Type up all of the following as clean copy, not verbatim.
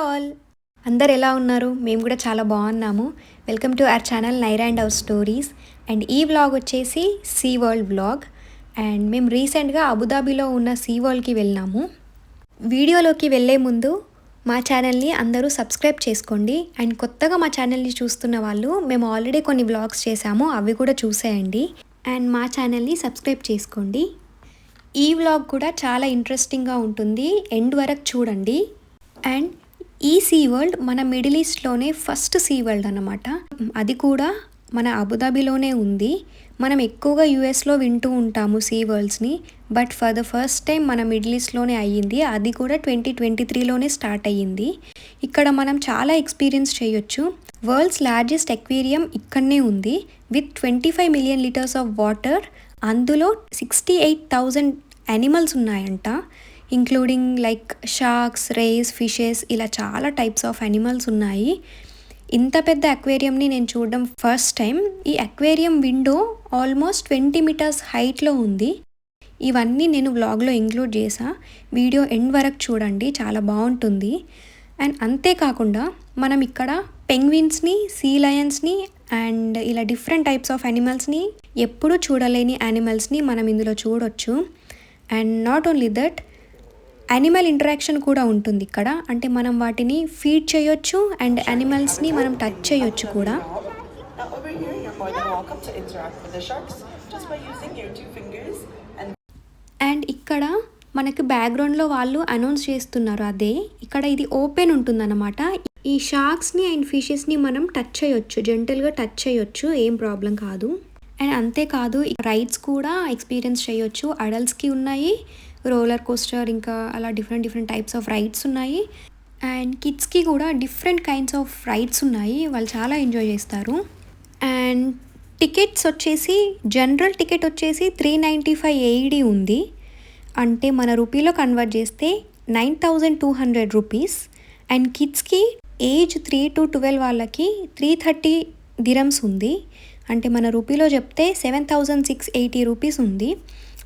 All, అందరు ఎలా ఉన్నారు? మేము కూడా చాలా బాగున్నాము. Welcome to our channel Naira and hour stories. And ఈ వ్లాగ్ వచ్చేసి సీ వరల్డ్ వ్లాగ్. అండ్ మేము రీసెంట్గా అబుదాబిలో ఉన్న సీ వరల్డ్కి వెళ్ళాము. వీడియోలోకి వెళ్ళే ముందు మా ఛానల్ని అందరూ సబ్స్క్రైబ్ చేసుకోండి. అండ్ కొత్తగా మా ఛానల్ని చూస్తున్న వాళ్ళు, మేము ఆల్రెడీ కొన్ని వ్లాగ్స్ చేశాము, అవి కూడా చూసేయండి. అండ్ మా ఛానల్ని సబ్స్క్రైబ్ చేసుకోండి. ఈ వ్లాగ్ కూడా చాలా ఇంట్రెస్టింగ్గా ఉంటుంది, ఎండ్ వరకు చూడండి. అండ్ ఈ సీ వరల్డ్ మన మిడిల్ ఈస్ట్లోనే ఫస్ట్ సీ వరల్డ్ అన్నమాట. అది కూడా మన అబుదాబిలోనే ఉంది. మనం ఎక్కువగా యూఎస్లో వింటూ ఉంటాము సీ వరల్డ్స్ని, but for the first time మన మిడిల్ ఈస్ట్లోనే అయ్యింది. అది కూడా 2023లోనే స్టార్ట్ అయ్యింది. ఇక్కడ మనం చాలా ఎక్స్పీరియన్స్ చేయొచ్చు. వరల్డ్స్ లార్జెస్ట్ ఎక్వేరియం ఇక్కడనే ఉంది with 25 million litres of water. అందులో 68,000 యానిమల్స్ ఉన్నాయంట, including like sharks, rays, fishes, ఇలా చాలా టైప్స్ ఆఫ్ యానిమల్స్ ఉన్నాయి. ఇంత పెద్ద అక్వేరియంని నేను చూడడం ఫస్ట్ టైం. ఈ అక్వేరియం విండో ఆల్మోస్ట్ 20 మీటర్స్ హైట్లో ఉంది. ఇవన్నీ నేను వ్లాగ్లో ఇంక్లూడ్ చేసా, వీడియో ఎండ్ వరకు చూడండి, చాలా బాగుంటుంది. అండ్ అంతేకాకుండా మనం ఇక్కడ పెంగ్విన్స్ని, సీ లయన్స్ని అండ్ ఇలా డిఫరెంట్ టైప్స్ ఆఫ్ యానిమల్స్ని, ఎప్పుడూ చూడలేని యానిమల్స్ని మనం ఇందులో చూడొచ్చు. And not only that, animal interaction కూడా ఉంటుంది ఇక్కడ. అంటే మనం వాటిని ఫీడ్ చేయొచ్చు అండ్ యానిమల్స్ని మనం టచ్ చేయొచ్చు కూడా. అండ్ ఇక్కడ మనకి బ్యాక్గ్రౌండ్లో వాళ్ళు అనౌన్స్ చేస్తున్నారు, అదే ఇక్కడ ఇది ఓపెన్ ఉంటుందన్నమాట. ఈ షార్క్స్ని అండ్ ఫిషెస్ని మనం టచ్ చేయొచ్చు, జెంటల్గా టచ్ చేయొచ్చు, ఏం ప్రాబ్లం కాదు. అండ్ అంతేకాదు రైడ్స్ కూడా ఎక్స్పీరియన్స్ చేయొచ్చు. అడల్ట్స్కి ఉన్నాయి, రోలర్ కోస్టర్, ఇంకా అలా డిఫరెంట్ టైప్స్ ఆఫ్ రైడ్స్ ఉన్నాయి. అండ్ కిడ్స్కి కూడా డిఫరెంట్ కైండ్స్ ఆఫ్ రైడ్స్ ఉన్నాయి, వాళ్ళు చాలా ఎంజాయ్ చేస్తారు. అండ్ టికెట్స్ వచ్చేసి జనరల్ టికెట్ వచ్చేసి 395 AED ఉంది, అంటే మన రూపీలో కన్వర్ట్ చేస్తే 9,200 రూపీస్. అండ్ కిడ్స్కి ఏజ్ 3 to 12 వాళ్ళకి 330 dirhams ఉంది, అంటే మన రూపీలో చెప్తే 7,680 రూపీస్ ఉంది.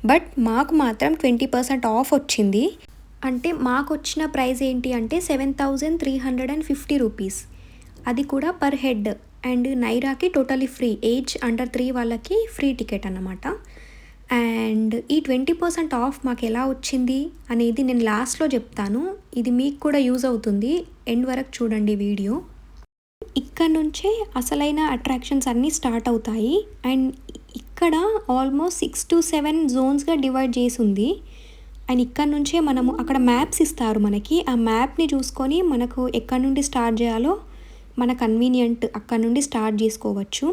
బట్ మాకు మాత్రం 20% ఆఫ్ వచ్చింది. అంటే మాకు వచ్చిన ప్రైస్ ఏంటి అంటే 7,350 రూపీస్, అది కూడా పర్ హెడ్. అండ్ నైరాకి టోటలీ ఫ్రీ, ఏజ్ అండర్ 3 వాళ్ళకి ఫ్రీ టికెట్ అన్నమాట. అండ్ ఈ 20% ఆఫ్ మాకు ఎలా వచ్చింది అనేది నేను లాస్ట్లో చెప్తాను, ఇది మీకు కూడా యూజ్ అవుతుంది, ఎండ్ వరకు చూడండి వీడియో. ఇక్కడ నుంచే అసలైన అట్రాక్షన్స్ అన్నీ స్టార్ట్ అవుతాయి. అండ్ ఇక్కడ ఆల్మోస్ట్ 6 to 7 జోన్స్గా డివైడ్ చేసి ఉంది. అండ్ ఇక్కడ నుంచే మనము అక్కడ మ్యాప్స్ ఇస్తారు మనకి, ఆ మ్యాప్ని చూసుకొని మనకు ఎక్కడి నుండి స్టార్ట్ చేయాలో మన కన్వీనియంట్ అక్కడ నుండి స్టార్ట్ చేసుకోవచ్చు.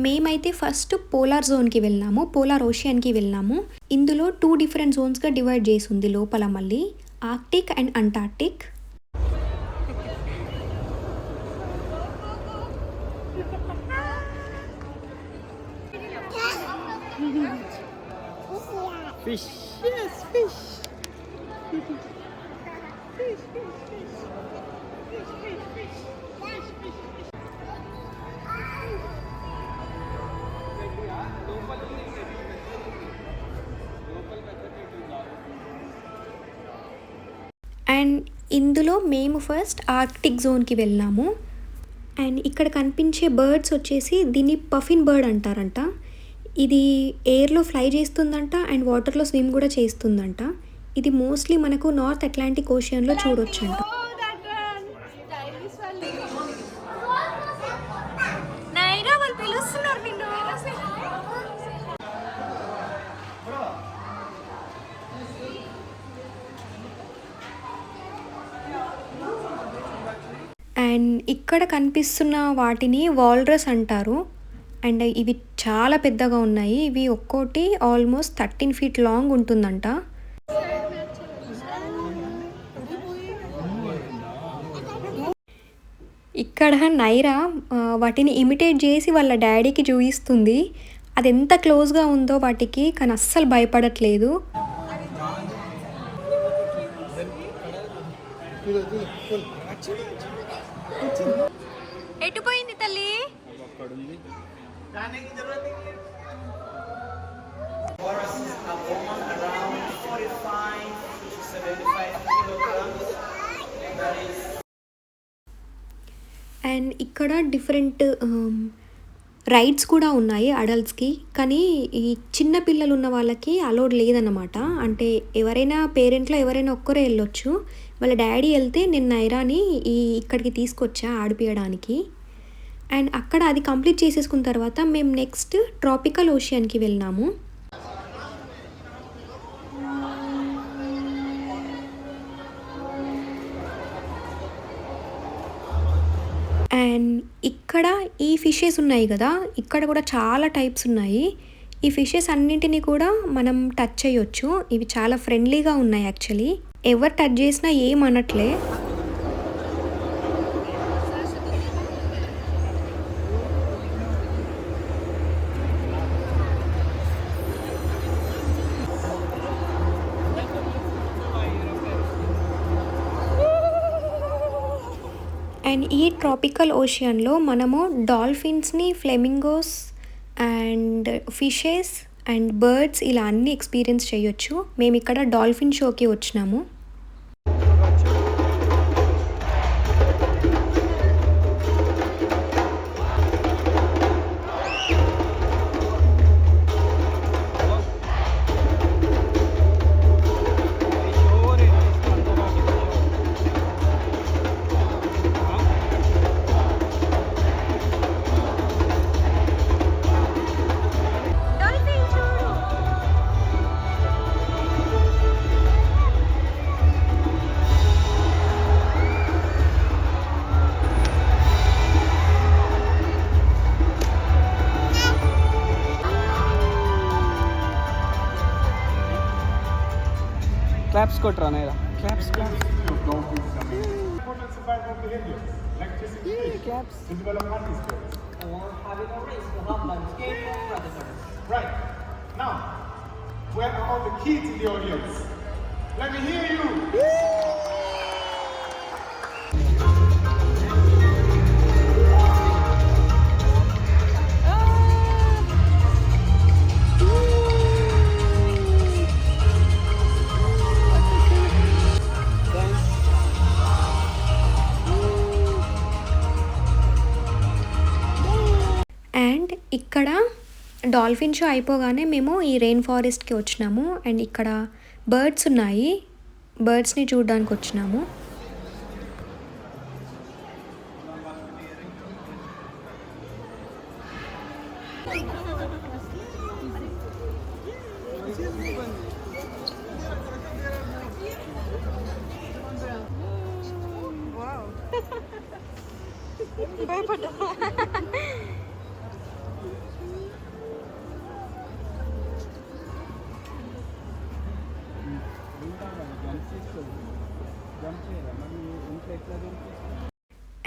మేమైతే ఫస్ట్ పోలార్ జోన్కి వెళ్ళాము, పోలార్ ఓషియన్కి వెళ్ళాము. ఇందులో 2 డిఫరెంట్ జోన్స్గా డివైడ్ చేసి ఉంది లోపల, మళ్ళీ Arctic and Antarctic. Fish. Yes, fish. And ఇందులో మేము ఫస్ట్ ఆర్క్టిక్ జోన్కి వెళ్ళాము. అండ్ ఇక్కడ కనిపించే బర్డ్స్ వచ్చేసి దీన్ని పఫిన్ బర్డ్ అంటారంట. ఇది ఎయిర్లో ఫ్లై చేస్తుందంట అండ్ వాటర్లో స్విమ్ కూడా చేస్తుందంట. ఇది మోస్ట్లీ మనకు నార్త్ అట్లాంటిక్ ఓషియన్లో చూడొచ్చంట. అండ్ ఇక్కడ కనిపిస్తున్న వాటిని వాల్రస్ అంటారు. అండ్ ఇవి చాలా పెద్దగా ఉన్నాయి, ఇవి ఒక్కోటి ఆల్మోస్ట్ 13 feet లాంగ్ ఉంటుందంట. ఇక్కడ నైరా వాటిని ఇమిటేట్ చేసి వాళ్ళ డాడీకి చూపిస్తుంది. అది ఎంత క్లోజ్గా ఉందో వాటికి, కానీ అస్సలు భయపడట్లేదు. ఎటు పోయింది తల్లి? around 45 to 75 kilograms. That is and ఇక్కడ డిఫరెంట్ రైడ్స్ కూడా ఉన్నాయి అడల్ట్స్కి. కానీ ఈ చిన్న పిల్లలు ఉన్న వాళ్ళకి అలౌడ్ లేదన్నమాట. అంటే ఎవరైనా పేరెంట్లో ఎవరైనా ఒక్కరే వెళ్ళొచ్చు. వాళ్ళ డాడీ వెళ్తే నేను నైరాని ఇక్కడికి తీసుకొచ్చా ఆడిపియడానికి. అండ్ అక్కడ అది కంప్లీట్ చేసేసుకున్న తర్వాత మేము నెక్స్ట్ ట్రాపికల్ ఓషియన్కి వెళ్ళినాము. అండ్ ఇక్కడ ఈ ఫిషెస్ ఉన్నాయి కదా, ఇక్కడ కూడా చాలా టైప్స్ ఉన్నాయి. ఈ ఫిషెస్ అన్నింటినీ కూడా మనం టచ్ చేయొచ్చు. ఇవి చాలా ఫ్రెండ్లీగా ఉన్నాయి యాక్చువల్లీ. ఎవరు టచ్ చేసినా ఏమనట్లే. అండ్ ఈ ట్రాపికల్ ఓషియన్లో మనము డాల్ఫిన్స్ని, flamingos and fishes and birds ఇలా అన్నీ ఎక్స్పీరియన్స్ చేయొచ్చు. మేము ఇక్కడ డాల్ఫిన్ షోకి వచ్చినాము. Claps kotra naira. Claps. Important survival behavior, like chasing fish, Claps. to develop hunting skills. Right. Now, where are all the kids in the audience? Let me hear you. And ఇక్కడ dolphin show అయిపోగానే మేము ఈ rain ఫారెస్ట్కి వచ్చినాము. And ఇక్కడ birds ఉన్నాయి, బర్డ్స్ని చూడడానికి వచ్చినాము.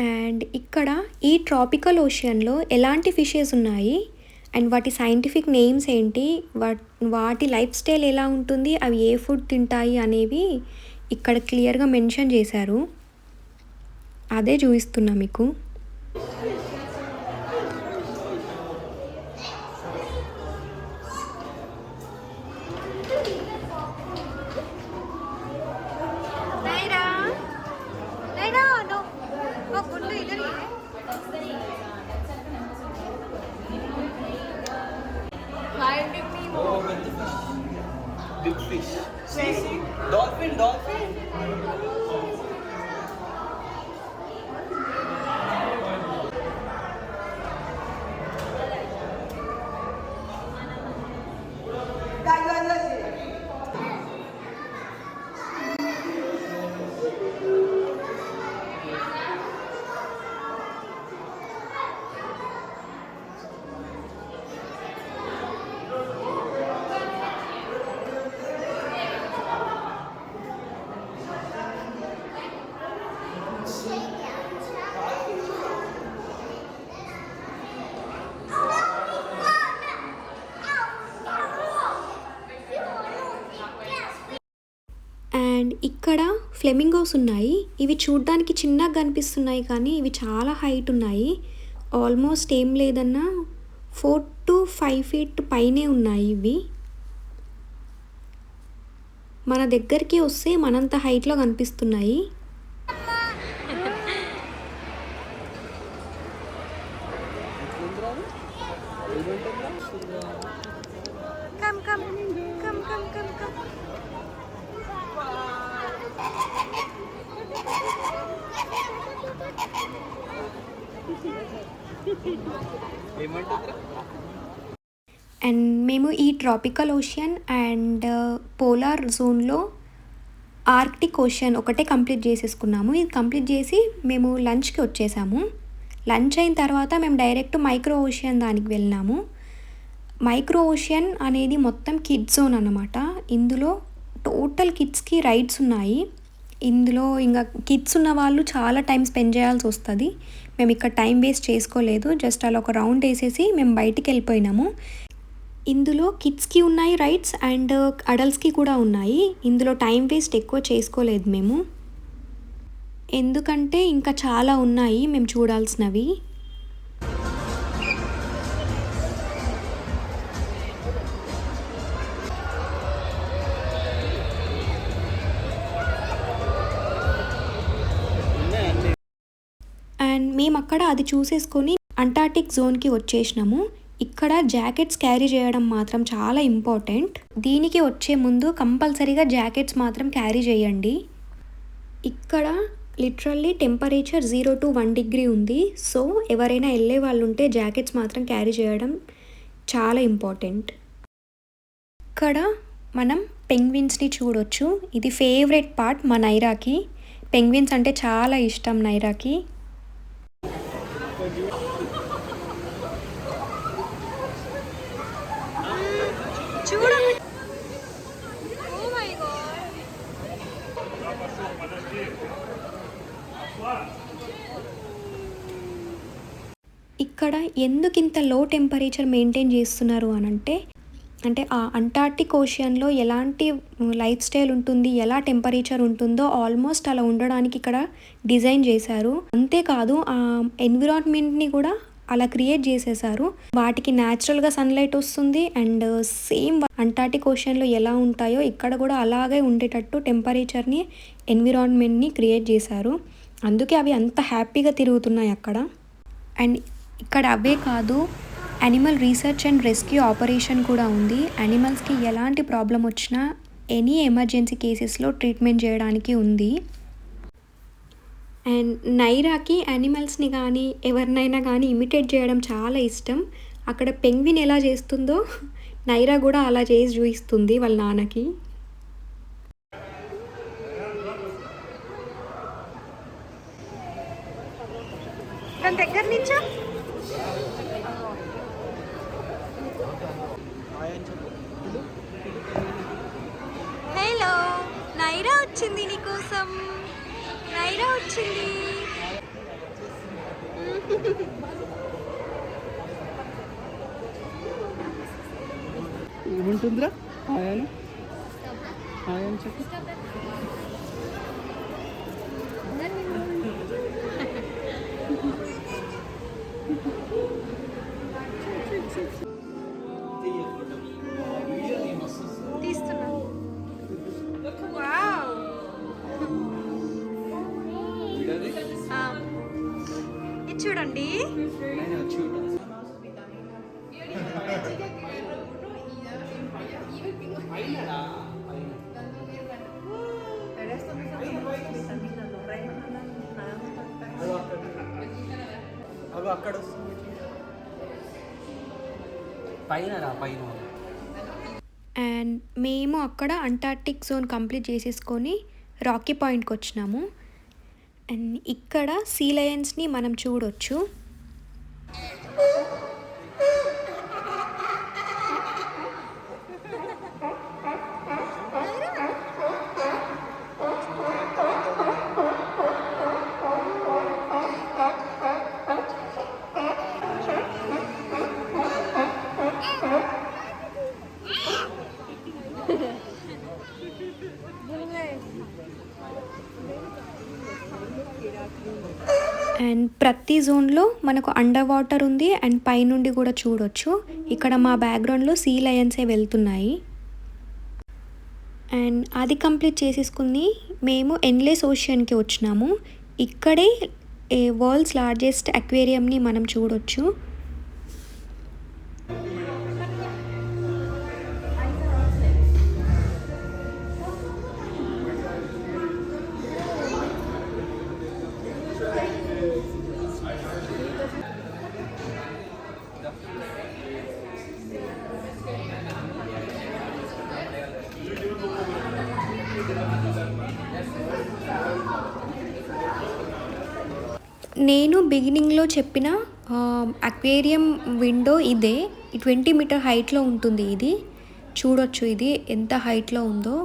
And ఇక్కడ ఈ ట్రాపికల్ ఓషియన్లో ఎలాంటి ఫిషెస్ ఉన్నాయి అండ్ వాటి సైంటిఫిక్ నేమ్స్ ఏంటి, వాటి లైఫ్ స్టైల్ ఎలా ఉంటుంది, అవి ఏ ఫుడ్ తింటాయి అనేవి ఇక్కడ క్లియర్గా మెన్షన్ చేశారు. అదే చూపిస్తున్నా మీకు. Big fish. See. Dolphin. And ఇక్కడ ఫ్లెమింగోస్ ఉన్నాయి. ఇవి చూడ్డానికి చిన్నగా కనిపిస్తున్నాయి కానీ ఇవి చాలా హైట్ ఉన్నాయి. ఆల్మోస్ట్ ఏం లేదన్నా 4 to 5 feet పైనే ఉన్నాయి ఇవి. మన దగ్గరికి వస్తే మనంత హైట్లో కనిపిస్తున్నాయి. ఏమంటుందిరా? అండ్ మేము ఈ ట్రాపికల్ ఓషియన్ అండ్ పోలార్ జోన్లో ఆర్క్టిక్ ఓషన్ ఒకటే కంప్లీట్ చేసేసుకున్నాము. ఇది కంప్లీట్ చేసి మేము లంచ్కి వచ్చేసాము. లంచ్ అయిన తర్వాత మేము డైరెక్ట్ మైక్రో ఓషియన్ దానికి వెళ్ళినాము. మైక్రో ఓషియన్ అనేది మొత్తం కిడ్స్ జోన్ అన్నమాట. ఇందులో టోటల్ కిడ్స్కి రైడ్స్ ఉన్నాయి. ఇందులో ఇంకా కిడ్స్ ఉన్న వాళ్ళు చాలా టైం స్పెండ్ చేయాల్సి వస్తుంది. మేము ఇక్కడ టైం వేస్ట్ చేసుకోలేదు, జస్ట్ అలా ఒక రౌండ్ వేసేసి మేము బయటికి వెళ్ళిపోయినాము. ఇందులో కిడ్స్కి ఉన్నాయి రైడ్స్ అండ్ అడల్ట్స్కి కూడా ఉన్నాయి. ఇందులో టైం వేస్ట్ ఎక్కువ చేసుకోలేదు మేము, ఎందుకంటే ఇంకా చాలా ఉన్నాయి మేము చూడాల్సినవి. అండ్ మేము అక్కడ అది చూసేసుకొని అంటార్టిక్ జోన్కి వచ్చేసినాము. ఇక్కడ జాకెట్స్ క్యారీ చేయడం మాత్రం చాలా ఇంపార్టెంట్. దీనికి వచ్చే ముందు కంపల్సరీగా జాకెట్స్ మాత్రం క్యారీ చేయండి. ఇక్కడ లిటరల్లీ టెంపరేచర్ 0 to 1 degree ఉంది. సో ఎవరైనా వెళ్ళే వాళ్ళు ఉంటే జాకెట్స్ మాత్రం క్యారీ చేయడం చాలా ఇంపార్టెంట్. ఇక్కడ మనం పెంగ్విన్స్ని చూడొచ్చు. ఇది ఫేవరెట్ పార్ట్ మా నైరాకి. పెంగ్విన్స్ అంటే చాలా ఇష్టం నైరాకి. ఇక్కడ ఎందుకు ఇంత లో టెంపరేచర్ మెయింటైన్ చేస్తున్నారు అంటే ఆ అంటార్టిక్ ఓషియన్లో ఎలాంటి లైఫ్ స్టైల్ ఉంటుంది, ఎలా టెంపరేచర్ ఉంటుందో ఆల్మోస్ట్ అలా ఉండడానికి ఇక్కడ డిజైన్ చేశారు. అంతేకాదు ఆ ఎన్విరాన్మెంట్ని కూడా అలా క్రియేట్ చేసేసారు. వాటికి న్యాచురల్గా సన్లైట్ వస్తుంది అండ్ సేమ్ అంటార్టిక్ ఓషియన్లో ఎలా ఉంటాయో ఇక్కడ కూడా అలాగే ఉండేటట్టు టెంపరేచర్ని, ఎన్విరాన్మెంట్ని క్రియేట్ చేశారు. అందుకే అవి అంత హ్యాపీగా తిరుగుతున్నాయి అక్కడ. అండ్ ఇక్కడ అవే కాదు, animal research and rescue operation కూడా ఉంది. యానిమల్స్కి ఎలాంటి ప్రాబ్లం వచ్చినా ఎనీ ఎమర్జెన్సీ కేసెస్లో ట్రీట్మెంట్ చేయడానికి ఉంది. అండ్ నైరాకి యానిమల్స్ని కానీ ఎవరినైనా కానీ ఇమిటేట్ చేయడం చాలా ఇష్టం. అక్కడ పెంగ్విన్ ఎలా చేస్తుందో నైరా కూడా అలా చేసి చూపిస్తుంది వాళ్ళ నాన్నకి. దగ్గర నుంచో హలో, నైరా వచ్చింది నీకోసం. నైరా వచ్చింది. ఏముంటుందిరా? హాయ్ అని చెప్పు. తీస్తున్నా. వావ్, ఇది చూడండి. అవి అక్కడ పైన అండ్ మేము అక్కడ అంటార్టిక్ జోన్ కంప్లీట్ చేసేసుకొని రాకీ పాయింట్కి వచ్చినాము. అండ్ ఇక్కడ సీ లయన్స్ని మనం చూడొచ్చు. అండ్ ప్రతి జోన్లో మనకు అండర్ వాటర్ ఉంది అండ్ పైనుండి కూడా చూడొచ్చు. ఇక్కడ మా బ్యాక్గ్రౌండ్లో సీ లయన్సే వెళ్తున్నాయి. అండ్ అది కంప్లీట్ చేసేసుకుని మేము ఎండ్లెస్ ఓషియన్కి వచ్చినాము. ఇక్కడే వరల్డ్స్ లార్జెస్ట్ అక్వేరియంని మనం చూడొచ్చు. నేను బిగినింగ్లో చెప్పిన అక్వేరియం విండో ఇదే. 20 మీటర్ హైట్లో ఉంటుంది ఇది. చూడొచ్చు ఇది ఎంత హైట్లో ఉందో.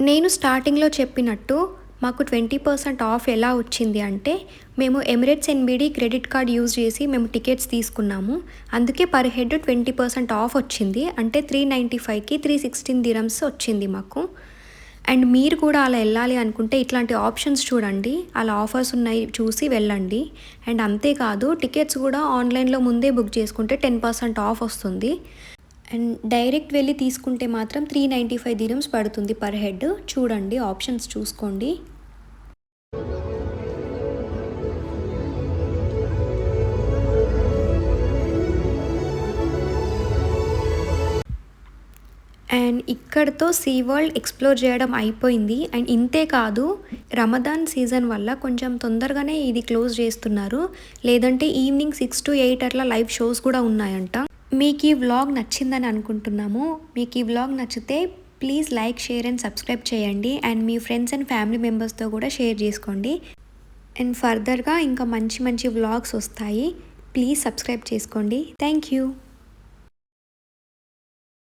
నేను స్టార్టింగ్లో చెప్పినట్టు మాకు 20% ఆఫ్ ఎలా వచ్చింది అంటే, మేము Emirates NBD credit card use చేసి మేము టికెట్స్ తీసుకున్నాము. అందుకే పర్ హెడ్ 20% ఆఫ్ వచ్చింది. అంటే 395కి 316 dirhams వచ్చింది మాకు. అండ్ మీరు కూడా అలా వెళ్ళాలి అనుకుంటే ఇట్లాంటి ఆప్షన్స్ చూడండి, అలా ఆఫర్స్ ఉన్నాయి చూసి వెళ్ళండి. అండ్ అంతేకాదు టికెట్స్ కూడా ఆన్లైన్లో ముందే బుక్ చేసుకుంటే 10% ఆఫ్ వస్తుంది. అండ్ డైరెక్ట్ వెళ్ళి తీసుకుంటే మాత్రం 395 dirhams పడుతుంది పర్ హెడ్. చూడండి, ఆప్షన్స్ చూసుకోండి. అండ్ ఇక్కడితో సీ వరల్డ్ ఎక్స్ప్లోర్ చేయడం అయిపోయింది. అండ్ ఇంతే కాదు, రమదాన్ సీజన్ వల్ల కొంచెం తొందరగానే ఇది క్లోజ్ చేస్తున్నారు. లేదంటే ఈవినింగ్ 6 to 8 అట్లా లైవ్ షోస్ కూడా ఉన్నాయంట. మీకు ఈ వ్లాగ్ నచ్చిందని అనుకుంటున్నాము. మీకు ఈ వ్లాగ్ నచ్చితే please like, share and subscribe చేయండి. అండ్ మీ ఫ్రెండ్స్ అండ్ ఫ్యామిలీ మెంబర్స్తో కూడా షేర్ చేసుకోండి. అండ్ ఫర్దర్గా ఇంకా మంచి మంచి వ్లాగ్స్ వస్తాయి. ప్లీజ్ సబ్స్క్రైబ్ చేసుకోండి. Thank you.